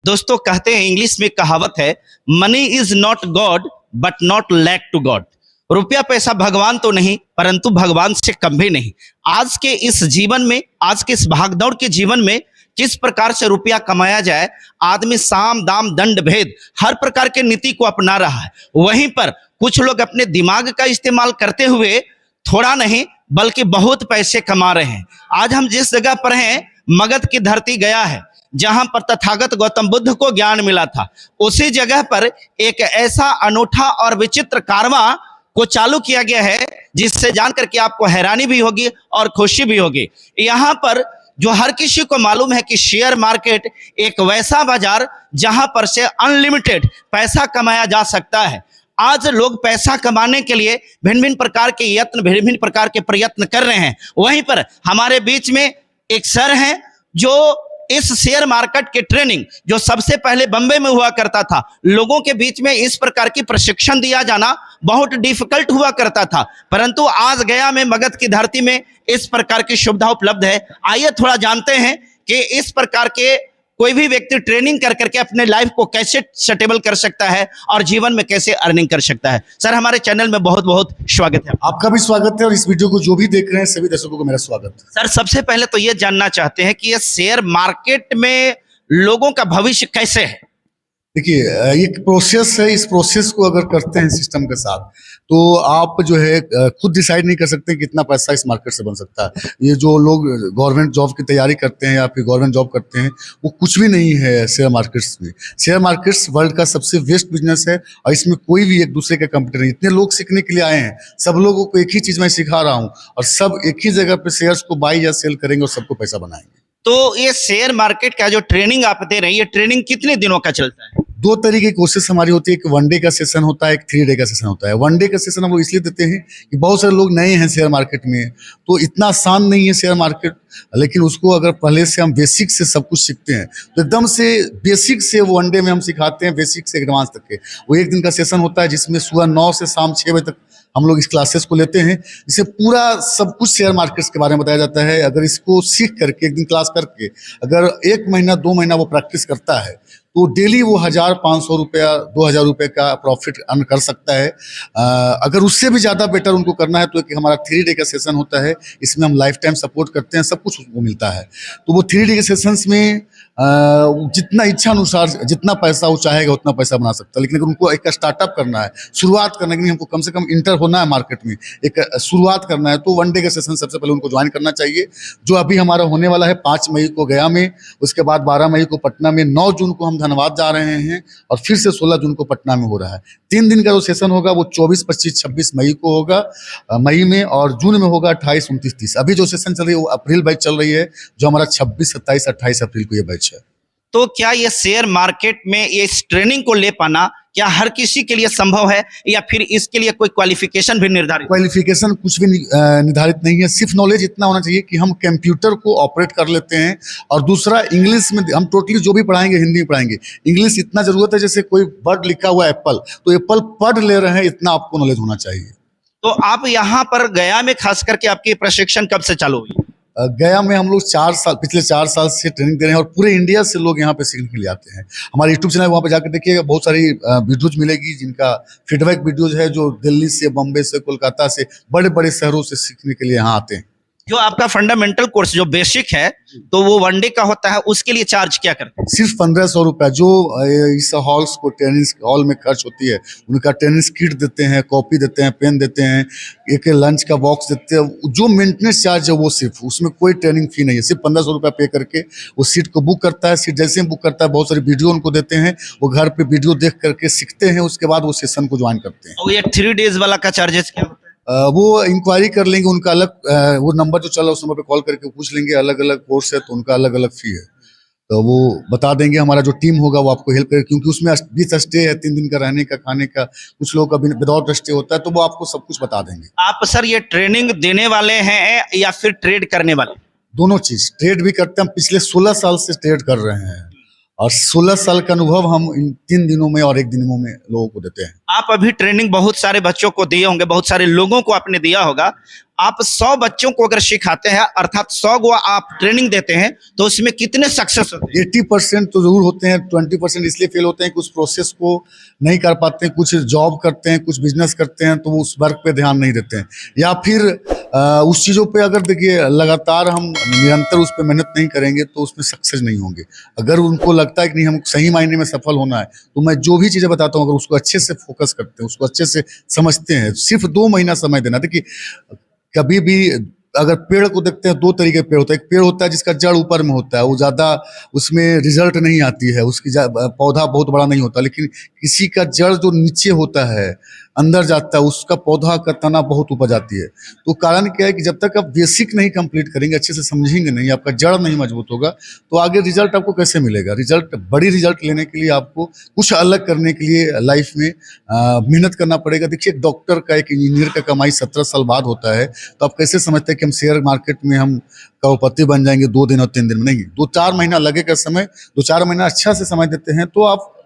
दोस्तों कहते हैं, इंग्लिश में कहावत है, money is not god but not lack to god. रुपया पैसा भगवान तो नहीं, परंतु भगवान से कम भी नहीं। आज के इस जीवन में, आज के इस भागदौड़ के जीवन में किस प्रकार से रुपया कमाया जाए, आदमी साम दाम दंड भेद हर प्रकार के नीति को अपना रहा है। वहीं पर कुछ लोग अपने दिमाग का इस्तेमाल करते हुए थोड़ा नहीं बल्कि बहुत पैसे कमा रहे हैं। आज हम जिस जगह पर हैं, मगध की धरती गया है, जहां पर तथागत गौतम बुद्ध को ज्ञान मिला था। उसी जगह पर एक ऐसा अनूठा और विचित्र कारवां को चालू किया गया है, जिससे जानकर के आपको हैरानी भी होगी और खुशी भी होगी। यहाँ पर जो हर किसी को मालूम है कि शेयर मार्केट एक वैसा बाजार जहां पर से अनलिमिटेड पैसा कमाया जा सकता है। आज लोग पैसा कमाने के लिए भिन्न भिन्न प्रकार के यत्न, भिन्न भिन्न प्रकार के प्रयत्न कर रहे हैं। वहीं पर हमारे बीच में एक सर हैं जो इस शेयर मार्केट के ट्रेनिंग जो सबसे पहले बंबई में हुआ करता था, लोगों के बीच में इस प्रकार की प्रशिक्षण दिया जाना बहुत डिफिकल्ट हुआ करता था, परंतु आज गया में मगध की धरती में इस प्रकार की सुविधा उपलब्ध है। आइए थोड़ा जानते हैं कि इस प्रकार के कोई भी व्यक्ति ट्रेनिंग कर करके अपने लाइफ को कैसे सेटेबल कर सकता है और जीवन में कैसे अर्निंग कर सकता है। सर, हमारे चैनल में बहुत बहुत स्वागत है। आपका भी स्वागत है और इस वीडियो को जो भी देख रहे हैं सभी दर्शकों को मेरा स्वागत है। सर, सबसे पहले तो ये जानना चाहते हैं कि ये शेयर मार्केट में लोगों का भविष्य कैसे है। देखिए, ये प्रोसेस है। इस प्रोसेस को अगर करते हैं सिस्टम के साथ तो आप जो है खुद डिसाइड नहीं कर सकते कितना पैसा इस मार्केट से बन सकता है। ये जो लोग गवर्नमेंट जॉब की तैयारी करते हैं या फिर गवर्नमेंट जॉब करते हैं, वो कुछ भी नहीं है शेयर मार्केट्स में। शेयर मार्केट्स वर्ल्ड का सबसे बेस्ट बिजनेस है और इसमें कोई भी एक दूसरे का कंपटीटर नहीं। इतने लोग सीखने के लिए आए हैं, सब लोगों को एक ही चीज मैं सिखा रहा हूँ और सब एक ही जगह पे शेयर्स को बाई या सेल करेंगे और सबको पैसा बनाएंगे। तो ये शेयर मार्केट का जो ट्रेनिंग आप दे रहे हैं, ये ट्रेनिंग कितने दिनों का चलता है? दो तरीके की कोशिश हमारी होती है, एक 1 डे का सेशन होता है, एक 3 डे का सेशन होता है। 1 डे का सेशन हम लोग इसलिए देते हैं कि बहुत सारे लोग नए हैं शेयर मार्केट में, तो इतना आसान नहीं है शेयर मार्केट, लेकिन उसको अगर पहले से हम बेसिक से सब कुछ सीखते हैं तो एकदम से बेसिक से वो 1 डे में हम सिखाते हैं, बेसिक से एडवांस तक के। वो 1 दिन का सेशन होता है जिसमें सुबह 9 से शाम 6 बजे तक हम लोग इस क्लासेस को लेते हैं। इसे पूरा सब कुछ शेयर मार्केट्स के बारे में बताया जाता है। अगर इसको सीख करके एक दिन क्लास करके अगर 1 महीना 2 महीना वो प्रैक्टिस करता है तो डेली वो 1500 रुपया 2000 रुपये का प्रॉफिट अर्न कर सकता है। अगर उससे भी ज़्यादा बेटर उनको करना है तो एक हमारा 3 डे का सेशन होता है, इसमें हम लाइफ टाइम सपोर्ट करते हैं, सब कुछ उनको मिलता है। तो वो 3 डे के सेशंस में जितना इच्छा अनुसार जितना पैसा वो चाहेगा उतना पैसा बना सकता है। लेकिन अगर उनको एक स्टार्टअप करना है, शुरुआत करना है कि हमको कम से कम इंटर होना है मार्केट में, एक शुरुआत करना है, तो 1 डे का सेशन सबसे पहले उनको ज्वाइन करना चाहिए, जो अभी हमारा होने वाला है 5 मई को गया में, उसके बाद 12 मई को पटना में, 9 जून को हम धनबाद जा रहे हैं और फिर से 16 जून को पटना में हो रहा है। 3 दिन का जो सेशन होगा वो 24, 25, 26 मई को होगा मई में, और जून में होगा 28, 29, 30। अभी जो सेशन चल रही है वो अप्रैल बैच चल रही है, जो हमारा 26, 27, 28 अप्रैल को ये बैच है। तो क्या ये शेयर मार्केट में ये इस ट्रेनिंग को ले पाना क्या हर किसी के लिए संभव है, या फिर इसके लिए कोई क्वालिफिकेशन भी निर्धारित? क्वालिफिकेशन कुछ भी निर्धारित नहीं है, सिर्फ नॉलेज इतना होना चाहिए कि हम कंप्यूटर को ऑपरेट कर लेते हैं, और दूसरा इंग्लिश में हम टोटली जो भी पढ़ाएंगे हिंदी में पढ़ाएंगे। इंग्लिश इतना जरूरत है, जैसे कोई वर्ड लिखा हुआ है एप्पल, तो एप्पल पढ़ ले रहे हैं, इतना आपको नॉलेज होना चाहिए। तो आप यहाँ पर गया में खास करके आपकी प्रशिक्षण कब से चालू हुई? गया में हम लोग पिछले 4 साल से ट्रेनिंग दे रहे हैं और पूरे इंडिया से लोग यहाँ पे सीखने के लिए आते हैं। हमारे यूट्यूब चैनल वहाँ पे जाकर देखिएगा, बहुत सारी वीडियोज मिलेगी जिनका फीडबैक वीडियोज है, जो दिल्ली से, बम्बई से, कोलकाता से, बड़े बड़े शहरों से सीखने के लिए यहाँ आते हैं। जो आपका फंडामेंटल कोर्स जो बेसिक है, तो वो 1 डे का होता है, उसके लिए चार्ज क्या करते हैं? सिर्फ 1500 रुपया जो इस हॉल्स को ट्रेनिंग हॉल में खर्च होती है, उनका ट्रेनिंग किट देते हैं, कॉपी देते हैं, पेन देते हैं, एक लंच का बॉक्स देते हैं। जो मेंटेनेंस चार्ज है वो सिर्फ, उसमें कोई ट्रेनिंग फी नहीं है, सिर्फ 1500 रुपया पे करके वो सीट को बुक करता है। सीट जैसे ही बुक करता है, बहुत सारी वीडियो उनको देते हैं, वो घर पे वीडियो देख करके सीखते हैं, उसके बाद वो सेशन को ज्वाइन करते हैं। और ये 3 डेज वाला का चार्जेस क्या होता है? वो इंक्वायरी कर लेंगे, उनका अलग वो नंबर जो चला है उस नंबर पे कॉल करके पूछ लेंगे, अलग अलग कोर्स है तो उनका अलग अलग फी है, तो वो बता देंगे। हमारा जो टीम होगा वो आपको हेल्प करेगा, क्योंकि उसमें 20 स्टे है, 3 दिन का रहने का, खाने का, कुछ लोगों का विदाउट स्टे होता है, तो वो आपको सब कुछ बता देंगे। आप सर ये ट्रेनिंग देने वाले हैं या फिर ट्रेड करने वाले? दोनों चीज, ट्रेड भी करते हैं, हम पिछले 16 साल से ट्रेड कर रहे हैं और 16 साल का अनुभव हम इन 3 दिनों में और 1 दिनों में लोगों को देते हैं। आप अभी ट्रेनिंग बहुत सारे बच्चों को दिए होंगे, बहुत सारे लोगों को आपने दिया होगा। आप 100 बच्चों को अगर सिखाते हैं अर्थात 100 को आप ट्रेनिंग देते हैं तो उसमें कितने सक्सेस होते हैं? 80% तो जरूर होते हैं, 20% इसलिए फेल होते हैं कि उस प्रोसेस को नहीं कर पाते हैं, कुछ जॉब करते हैं, कुछ बिजनेस करते हैं तो वो उस वर्क पे ध्यान नहीं देते हैं, या फिर उस चीज़ों पे अगर देखिए लगातार हम निरंतर उस पर मेहनत नहीं करेंगे तो उसमें सक्सेस नहीं होंगे। अगर उनको लगता है कि नहीं हम सही मायने में सफल होना है तो मैं जो भी चीज़ें बताता हूँ अगर उसको अच्छे से फोकस करते हैं, उसको अच्छे से समझते हैं, सिर्फ 2 महीना समय देना। देखिए कभी भी अगर पेड़ को देखते हैं 2 तरीके के पेड़ होता है। एक पेड़ होता है जिसका जड़ ऊपर में होता है, वो ज़्यादा उसमें रिजल्ट नहीं आती है, उसकी पौधा बहुत बड़ा नहीं होता। लेकिन किसी का जड़ जो नीचे होता है, अंदर जाता है, उसका पौधा का तना बहुत ऊपर जाती है। तो कारण क्या है कि जब तक आप बेसिक नहीं कंप्लीट करेंगे, अच्छे से समझेंगे नहीं, आपका जड़ नहीं मजबूत होगा तो आगे रिजल्ट आपको कैसे मिलेगा। रिजल्ट, बड़ी रिजल्ट लेने के लिए आपको कुछ अलग करने के लिए लाइफ में मेहनत करना पड़ेगा। देखिए एक डॉक्टर का, एक इंजीनियर का कमाई 17 साल बाद होता है, तो आप कैसे समझते हैं कि हम शेयर मार्केट में हम करोड़पति बन जाएंगे 2 दिन और 3 दिन में? नहीं, 2-4 महीना लगेगा समय। 2-4 महीना अच्छा से समय देते हैं तो आप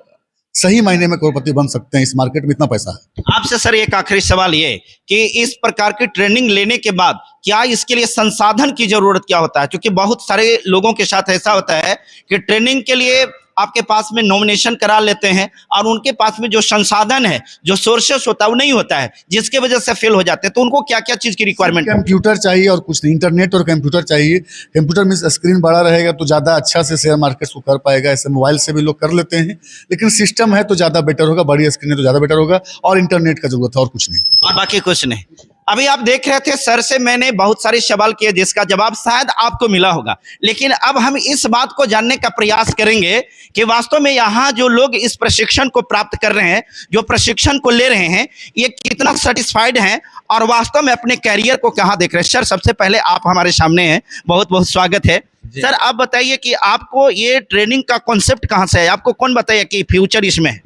सही मायने में करोड़पति बन सकते हैं। इस मार्केट में इतना पैसा है। आपसे सर एक आखिरी सवाल ये कि इस प्रकार की ट्रेनिंग लेने के बाद क्या इसके लिए संसाधन की जरूरत क्या होता है? क्योंकि बहुत सारे लोगों के साथ ऐसा होता है कि ट्रेनिंग के लिए आपके पास में नॉमिनेशन करा लेते हैं और उनके पास में जो संसाधन है, जो सोर्सेस होता है वो नहीं होता है, जिसके वजह से फेल हो जाते हैं। तो उनको क्या क्या चीज की रिक्वायरमेंट? कंप्यूटर चाहिए और कुछ नहीं, इंटरनेट और कंप्यूटर चाहिए। कंप्यूटर में स्क्रीन बड़ा रहेगा तो ज़्यादा अच्छा से शेयर मार्केट को कर पाएगा। ऐसे मोबाइल से भी लोग कर लेते हैं, लेकिन सिस्टम है तो ज़्यादा बेटर होगा, बड़ी स्क्रीन है तो ज़्यादा बेटर होगा, और इंटरनेट का जरूरत है और कुछ नहीं। और बाकी कुछ नहीं। अभी आप देख रहे थे सर से मैंने बहुत सारे सवाल किए जिसका जवाब शायद आपको मिला होगा, लेकिन अब हम इस बात को जानने का प्रयास करेंगे कि वास्तव में यहाँ जो लोग इस प्रशिक्षण को प्राप्त कर रहे हैं, जो प्रशिक्षण को ले रहे हैं, ये कितना सेटिस्फाइड हैं और वास्तव में अपने कैरियर को कहाँ देख रहे हैं। सर सबसे पहले आप हमारे सामने हैं, बहुत बहुत स्वागत है। सर आप बताइए कि आपको ये ट्रेनिंग का कॉन्सेप्ट कहाँ से है, आपको कौन बताइए कि फ्यूचर इसमें है?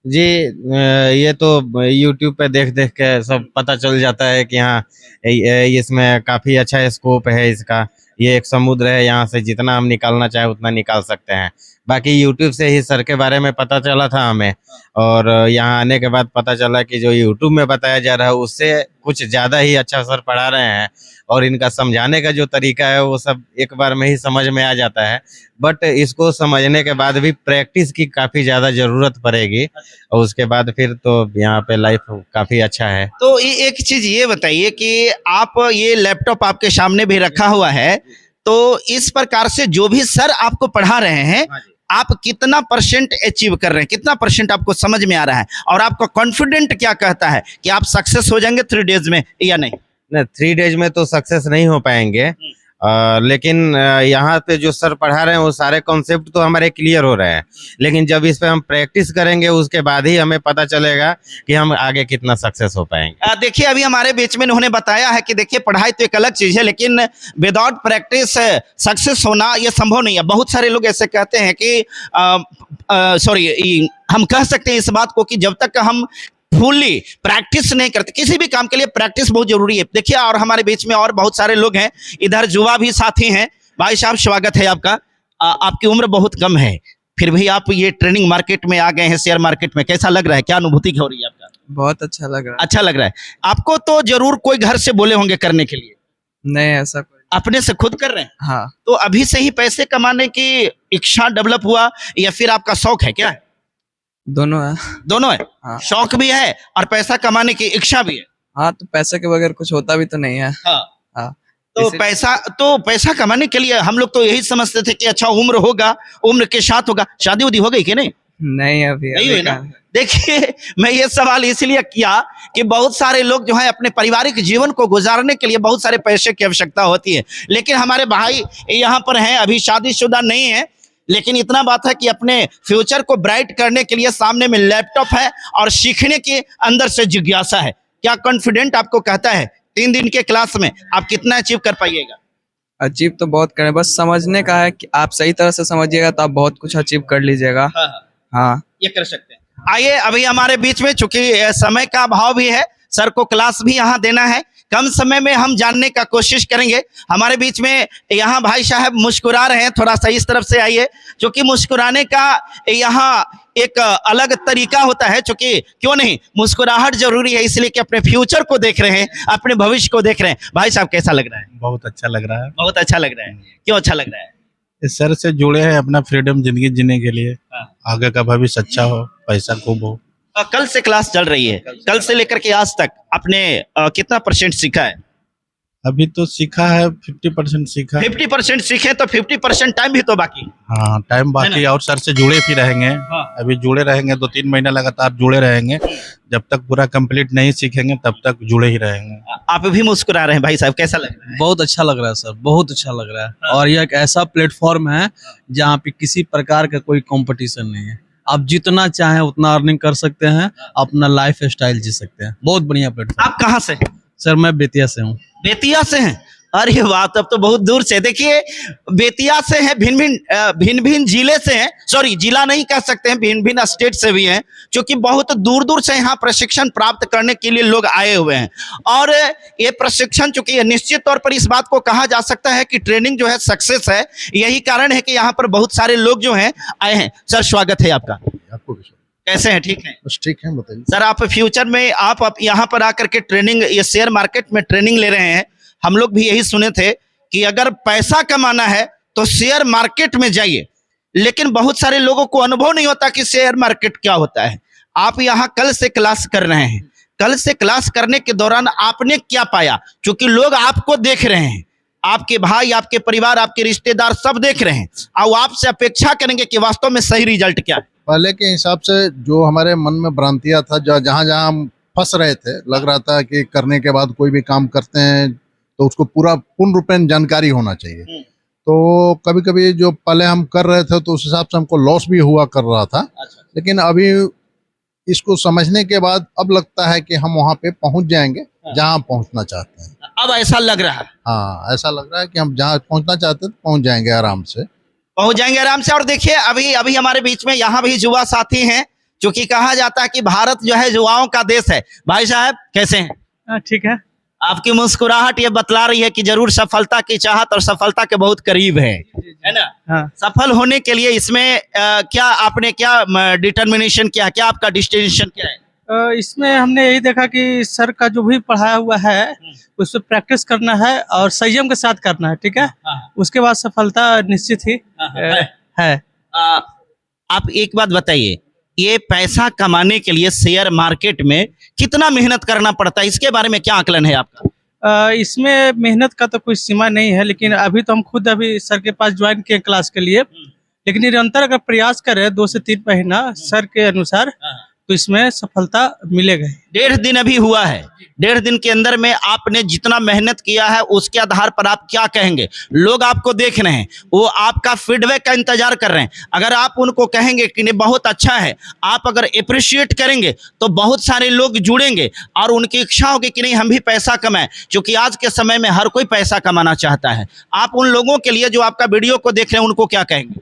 जी, ये तो YouTube पे देख देख के सब पता चल जाता है कि हाँ इसमें काफ़ी अच्छा स्कोप है इसका। ये एक समुद्र है, यहाँ से जितना हम निकालना चाहे उतना निकाल सकते हैं। बाकी YouTube से ही सर के बारे में पता चला था हमें, और यहाँ आने के बाद पता चला कि जो YouTube में बताया जा रहा है उससे कुछ ज़्यादा ही अच्छा सर पढ़ा रहे हैं, और इनका समझाने का जो तरीका है वो सब एक बार में ही समझ में आ जाता है। बट इसको समझने के बाद भी प्रैक्टिस की काफ़ी ज़्यादा ज़रूरत पड़ेगी, और उसके बाद फिर तो यहाँ पे लाइफ काफ़ी अच्छा है। तो एक चीज ये बताइए कि आप ये लैपटॉप आपके सामने भी रखा हुआ है, तो इस प्रकार से जो भी सर आपको पढ़ा रहे हैं आप कितना % अचीव कर रहे हैं, कितना % आपको समझ में आ रहा है, और आपका कॉन्फिडेंट क्या कहता है कि आप सक्सेस हो जाएंगे 3 डेज में या नहीं? 3 डेज में तो सक्सेस नहीं हो पाएंगे, लेकिन यहाँ पे जो सर पढ़ा रहे हैं वो सारे कॉन्सेप्ट तो हमारे क्लियर हो रहे हैं, लेकिन जब इस पे हम प्रैक्टिस करेंगे उसके बाद ही हमें पता चलेगा कि हम आगे कितना सक्सेस हो पाएंगे। देखिए अभी हमारे बीच में उन्होंने बताया है कि देखिए पढ़ाई तो एक अलग चीज है, लेकिन विदाउट प्रैक्टिस सक्सेस होना ये संभव नहीं है। बहुत सारे लोग ऐसे कहते हैं कि हम कह सकते हैं इस बात को कि जब तक हम फुल्ली प्रैक्टिस नहीं करते, किसी भी काम के लिए प्रैक्टिस बहुत जरूरी है। देखिए और हमारे बीच में और बहुत सारे लोग हैं, इधर युवा भी साथी हैं। भाई साहब स्वागत है आपका। आपकी उम्र बहुत कम है, फिर भी आप ये ट्रेनिंग मार्केट में आ गए हैं, शेयर मार्केट में। कैसा लग रहा है, क्या अनुभूति हो रही है आपका? बहुत अच्छा लग रहा है। अच्छा लग रहा है आपको? तो जरूर कोई घर से बोले होंगे करने के लिए? नहीं, ऐसा कोई। अपने से खुद कर रहे हैं? हाँ। तो अभी से ही पैसे कमाने की इच्छा डेवलप हुआ या फिर आपका शौक है? क्या है? दोनों है। दोनों है। हाँ। शौक भी है और पैसा कमाने की इच्छा भी है। हाँ, तो पैसे के बगैर कुछ होता भी तो नहीं है। हाँ। हाँ। तो पैसा कमाने के लिए हम लोग तो यही समझते थे कि अच्छा उम्र होगा, उम्र के साथ होगा। शादी उदी हो गई कि नहीं? नहीं, अभी नहीं हुई ना। देखिए मैं ये सवाल इसलिए किया कि बहुत सारे लोग जो है अपने पारिवारिक जीवन को गुजारने के लिए बहुत सारे पैसे की आवश्यकता होती है, लेकिन हमारे भाई यहाँ पर हैं, अभी शादीशुदा नहीं है, लेकिन इतना बात है कि अपने फ्यूचर को ब्राइट करने के लिए सामने में लैपटॉप है और सीखने के अंदर से जिज्ञासा है। क्या कॉन्फिडेंट आपको कहता है 3 दिन के क्लास में आप कितना अचीव कर पाइएगा? अचीव तो बहुत करें, बस समझने का है कि आप सही तरह से समझिएगा तो आप बहुत कुछ अचीव कर लीजिएगा। हाँ, ये कर सकते हैं। आइए अभी हमारे बीच में, चूंकि समय का अभाव भी है, सर को क्लास भी यहाँ देना है, कम समय में हम जानने का कोशिश करेंगे। हमारे बीच में यहाँ भाई साहब मुस्कुरा रहे हैं, थोड़ा सा इस तरफ से आइए, क्योंकि मुस्कुराने का यहाँ एक अलग तरीका होता है, क्योंकि क्यों नहीं, मुस्कुराहट जरूरी है, इसलिए कि अपने फ्यूचर को देख रहे हैं, अपने भविष्य को देख रहे हैं। भाई साहब कैसा लग रहा है? बहुत अच्छा लग रहा है। बहुत अच्छा लग रहा है। क्यों अच्छा लग रहा है? इस सर से जुड़े हैं अपना फ्रीडम जिंदगी जीने के लिए, हाँ। आगे का भविष्य अच्छा हो, पैसा खूब हो। कल से क्लास चल रही है, कल से लेकर के आज तक आपने कितना % सीखा है? अभी तो सीखा है 50% सीखा है। 50% सीखे तो 50% टाइम भी तो बाकी। हाँ, टाइम बाकी है और सर से जुड़े भी रहेंगे। हाँ। अभी जुड़े रहेंगे, 2-3 महीना लगातार जुड़े रहेंगे। जब तक पूरा कंप्लीट नहीं सीखेंगे तब तक जुड़े ही रहेंगे। आप भी मुस्कुरा रहे हैं भाई साहब, कैसा लग रहा है? बहुत अच्छा लग रहा है सर, बहुत अच्छा लग रहा है। और यह एक ऐसा प्लेटफॉर्म है जहाँ पे किसी प्रकार का कोई कंपटीशन नहीं है। आप जितना चाहें उतना अर्निंग कर सकते हैं, अपना लाइफ स्टाइल जी सकते हैं। बहुत बढ़िया प्लेटफॉर्म। आप कहाँ से? सर मैं बेतिया से हूँ। बेतिया से हैं? अरे वाह, तब तो बहुत दूर से। देखिए, बेतिया से हैं, भिन्न भिन्न जिले से हैं, सॉरी जिला नहीं कह सकते हैं, भिन्न भिन्न स्टेट से भी हैं, क्योंकि बहुत दूर दूर से यहाँ प्रशिक्षण प्राप्त करने के लिए लोग आए हुए हैं। और ये प्रशिक्षण, चूंकि निश्चित तौर पर इस बात को कहा जा सकता है कि ट्रेनिंग जो है सक्सेस है, यही कारण है कि यहाँ पर बहुत सारे लोग जो हैं आए हैं। सर स्वागत है आपका। आपको भी कैसे हैं? ठीक है बस ठीक है, बताइए। सर, आप फ्यूचर में आप यहाँ पर आकर के ट्रेनिंग, ये शेयर मार्केट में ट्रेनिंग ले रहे हैं। हम लोग भी यही सुने थे कि अगर पैसा कमाना है तो शेयर मार्केट में जाइए, लेकिन बहुत सारे लोगों को अनुभव नहीं होता कि शेयर मार्केट क्या होता है। आप यहाँ कल से क्लास कर रहे हैं, कल से क्लास करने के दौरान आपने क्या पाया? क्योंकि लोग आपको देख रहे हैं, आपके भाई, आपके परिवार, आपके रिश्तेदार सब देख रहे हैं, और आपसे अपेक्षा करेंगे कि वास्तव में सही रिजल्ट क्या है। पहले के हिसाब से जो हमारे मन में भ्रांतियां था, जहाँ जहाँ हम फंस रहे थे, लग रहा था कि करने के बाद कोई भी काम करते हैं तो उसको पूरा पूर्ण रूपेण जानकारी होना चाहिए। तो कभी कभी जो पहले हम कर रहे थे तो उस हिसाब से हमको लॉस भी हुआ कर रहा था। लेकिन अभी इसको समझने के बाद अब लगता है कि हम वहाँ पे पहुँच जाएंगे जहाँ पहुँचना चाहते हैं। अब ऐसा लग रहा है? हाँ, ऐसा लग रहा है कि हम जहाँ पहुँचना चाहते हैं पहुँच जाएंगे आराम से। पहुंच जाएंगे आराम से। और देखिए, अभी हमारे बीच में यहाँ भी युवा साथी हैं, क्योंकि कहा जाता है कि भारत जो है युवाओं का देश है। भाई साहब कैसे हैं? ठीक है। आपकी मुस्कुराहट ये बतला रही है कि जरूर सफलता की चाहत और सफलता के बहुत करीब है ना? हाँ। सफल होने के लिए इसमें क्या आपने क्या डिटर्मिनेशन किया, क्या आपका डेस्टिनेशन क्या है? इसमें हमने यही देखा कि सर का जो भी पढ़ाया हुआ है उस पर प्रैक्टिस करना है और संयम के साथ करना है। ठीक है, उसके बाद सफलता निश्चित ही है। आप एक बात बताइए, ये पैसा कमाने के लिए शेयर मार्केट में कितना मेहनत करना पड़ता है, इसके बारे में क्या आकलन है आपका? इसमें मेहनत का तो कोई सीमा नहीं है, लेकिन अभी तो हम खुद अभी सर के पास ज्वाइन किए क्लास के लिए। लेकिन निरंतर अगर प्रयास करें 2 से 3 महीना सर के अनुसार, तो इसमें सफलता मिलेगा। 1.5 दिन अभी हुआ है, 1.5 दिन के अंदर में आपने जितना मेहनत किया है उसके आधार पर आप क्या कहेंगे? लोग आपको देख रहे हैं, वो आपका फीडबैक का इंतजार कर रहे हैं। अगर आप उनको कहेंगे कि नहीं बहुत अच्छा है, आप अगर अप्रिशिएट करेंगे तो बहुत सारे लोग जुड़ेंगे और उनकी इच्छा होगी कि नहीं हम भी पैसा कमाएं, क्योंकि आज के समय में हर कोई पैसा कमाना चाहता है। आप उन लोगों के लिए जो आपका वीडियो को देख रहे हैं उनको क्या कहेंगे?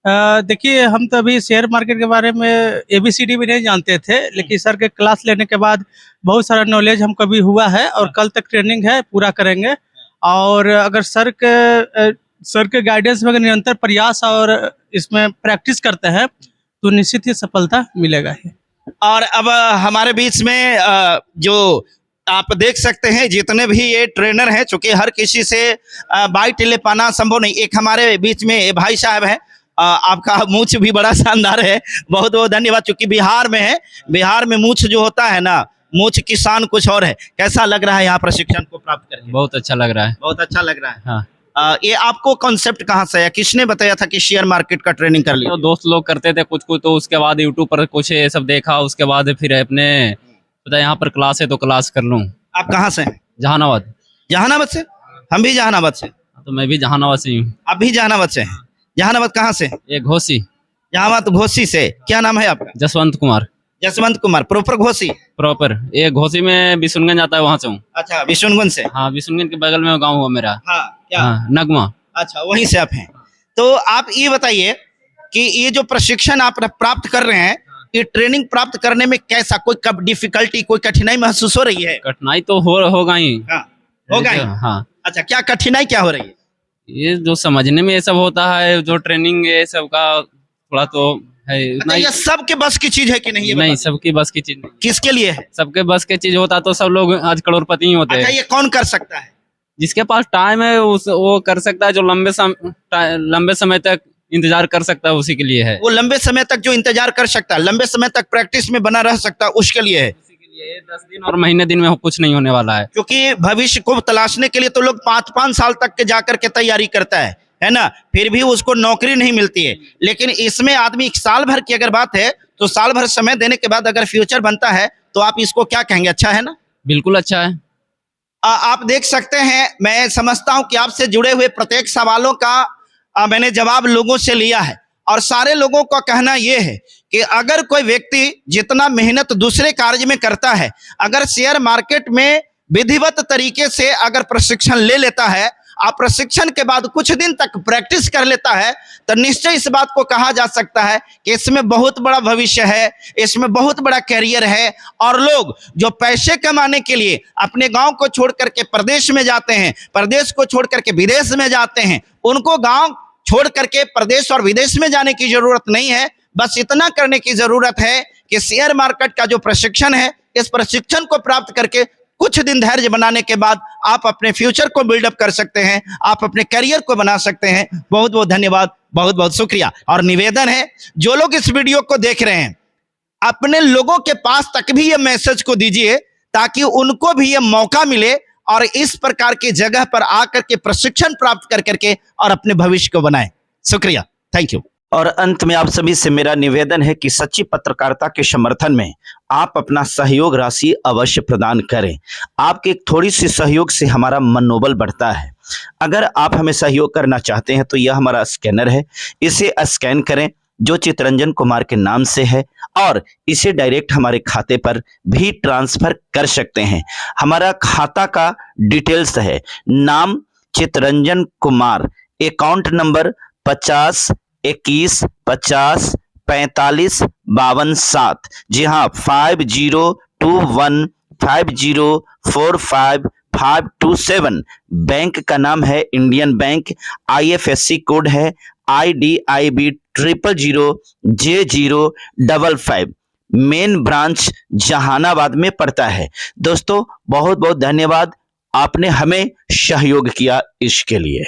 देखिए, हम तो अभी शेयर मार्केट के बारे में ABCD भी नहीं जानते थे, लेकिन सर के क्लास लेने के बाद बहुत सारा नॉलेज हमको भी हुआ है और कल तक ट्रेनिंग है, पूरा करेंगे। और अगर सर के गाइडेंस में अगर निरंतर प्रयास और इसमें प्रैक्टिस करते हैं तो निश्चित ही सफलता मिलेगा ही। और अब हमारे बीच में जो आप देख सकते हैं जितने भी ये ट्रेनर हैं, चूंकि हर किसी से बाइट ले पाना संभव नहीं, एक हमारे बीच में भाई साहब हैं, आपका मूछ भी बड़ा शानदार है, बहुत बहुत धन्यवाद। चूंकि बिहार में है, बिहार में मूछ जो होता है ना, मूछ किसान कुछ और है। कैसा लग रहा है यहाँ प्रशिक्षण को प्राप्त करके? बहुत अच्छा लग रहा है। बहुत अच्छा लग रहा है। हाँ। ये आपको कॉन्सेप्ट कहाँ से है, किसने बताया था कि शेयर मार्केट का ट्रेनिंग कर लिया? तो दोस्त लोग करते थे कुछ कुछ, तो उसके बाद यूट्यूब पर कुछ ये सब देखा, उसके बाद फिर अपने पता यहाँ पर क्लास है तो क्लास कर लूँ। आप कहाँ से हैं? जहानाबाद। जहानाबाद से? हम भी जहानाबाद से। तो मैं भी जहानाबाद से हूँ। आप भी जहानाबाद से हैं? जहानाबाद कहाँ से? ये घोसी। जहानाबाद घोसी से। क्या नाम है आपका? जसवंत कुमार। जसवंत कुमार, प्रॉपर घोसी? प्रॉपर ये घोसी में बिशुनगंज आता है, वहाँ से हूँ। अच्छा, विशुनगंज से? हाँ, बिशुनगंज के बगल में गाँव हुआ मेरा। हाँ, क्या? हाँ, नगमा। अच्छा, वहीं से आप हैं। तो आप ये बताइए कि ये जो प्रशिक्षण आप प्राप्त कर रहे हैं, ये ट्रेनिंग प्राप्त करने में कैसा कोई कब डिफिकल्टी कोई कठिनाई महसूस हो रही है? कठिनाई तो होगा ही। हाँ, होगा ही। हाँ, अच्छा, क्या कठिनाई क्या हो रही है? ये जो समझने में ये सब होता है, जो ट्रेनिंग ये सब का थोड़ा तो है अच्छा, उतना ही। ये सबके बस की चीज है कि नहीं? ये नहीं, बता। सबकी बस की चीज नहीं। किसके लिए है? सबके बस की चीज होता तो सब लोग आज करोड़पति ही होते अच्छा, हैं। ये कौन कर सकता है? जिसके पास टाइम है वो कर सकता है, जो लंबे समय तक इंतजार कर सकता है उसी के लिए है। वो लंबे समय तक जो इंतजार कर सकता है, लंबे समय तक प्रैक्टिस में बना रह सकता है, उसके लिए है। उसी के लिए 10 दिन और महीने दिन में कुछ नहीं होने वाला है। क्योंकि भविष्य को तलाशने के लिए तो लोग 5-5 साल तक के जाकर के तैयारी करता है ना, फिर भी उसको नौकरी नहीं मिलती है। लेकिन इसमें आदमी 1 साल भर की अगर बात है तो साल भर समय देने के बाद अगर फ्यूचर बनता है तो आप इसको क्या कहेंगे? अच्छा है ना? बिल्कुल अच्छा है। आप देख सकते हैं, मैं समझता हूं कि आपसे जुड़े हुए प्रत्येक सवालों का मैंने जवाब लोगों से लिया है और सारे लोगों का कहना यह है कि अगर कोई व्यक्ति जितना मेहनत दूसरे कार्य में करता है, अगर शेयर मार्केट में विधिवत तरीके से अगर प्रशिक्षण ले लेता है, आप प्रशिक्षण के बाद कुछ दिन तक प्रैक्टिस कर लेता है, तो निश्चय इस बात को कहा जा सकता है कि इसमें बहुत बड़ा भविष्य है, इसमें बहुत बड़ा कैरियर है। और लोग जो पैसे कमाने के लिए अपने गांव को छोड़ करके प्रदेश में जाते हैं, प्रदेश को छोड़ करके विदेश में जाते हैं, उनको गांव छोड़ करके प्रदेश और विदेश में जाने की जरूरत नहीं है। बस इतना करने की जरूरत है कि शेयर मार्केट का जो प्रशिक्षण है, इस प्रशिक्षण को प्राप्त करके कुछ दिन धैर्य बनाने के बाद आप अपने फ्यूचर को बिल्डअप कर सकते हैं, आप अपने करियर को बना सकते हैं। बहुत बहुत धन्यवाद, बहुत बहुत शुक्रिया। और निवेदन है, जो लोग इस वीडियो को देख रहे हैं, अपने लोगों के पास तक भी ये मैसेज को दीजिए ताकि उनको भी ये मौका मिले और इस प्रकार की जगह पर आकर के प्रशिक्षण प्राप्त कर करके और अपने भविष्य को बनाएं। शुक्रिया, थैंक यू। और अंत में आप सभी से मेरा निवेदन है कि सच्ची पत्रकारिता के समर्थन में आप अपना सहयोग राशि अवश्य प्रदान करें। आपके एक थोड़ी सी सहयोग से हमारा मनोबल बढ़ता है। अगर आप हमें सहयोग करना चाहते हैं तो यह हमारा स्कैनर है, इसे स्कैन करें जो चितरंजन कुमार के नाम से है और इसे डायरेक्ट हमारे खाते पर भी ट्रांसफर कर सकते हैं। हमारा खाता का डिटेल्स है, नाम चितरंजन कुमार, अकाउंट नंबर 50 21 50 45 52 7। जी हाँ, 502150452527। बैंक का नाम है इंडियन बैंक, IFSC कोड है IDIB 000J055। Main branch Jehanabad में पड़ता है। दोस्तों बहुत बहुत धन्यवाद, आपने हमें सहयोग किया इसके लिए।